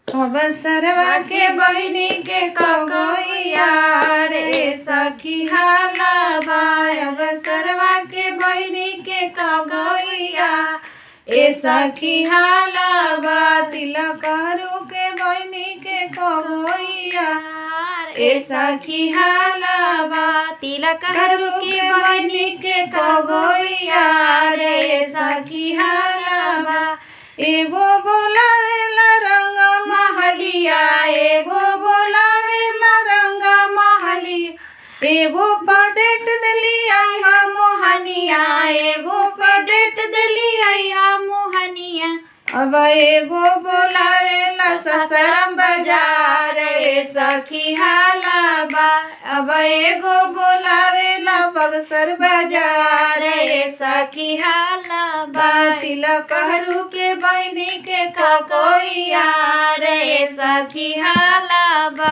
अब सरवा के बहिनी के कगोइया रे सखी हालाबा। अब सरवा के बहिनी के कगोइया ए सखी हालाबा। तिलक हरू के बहिनी के कगोइया ए सखी हालाबा। तिलक हरू के बहिनी के कगोइया रे सखी हालाबा। एगो बोलावेला रंग महलिया, एगो बोलावेला रंग महलिया। एगो पडेट दिली आइहा मोहनिया, एगो पडेट दिली आइहा मोहनिया। अब एगो बोलावेला ससरम बाजार ए सखी हालाबा। अब एगो बोलावेला बक्सर बाजार ए सखी हालाबा। तिलक हरू के बहिनी के कगोइया रे सखी हालाबा।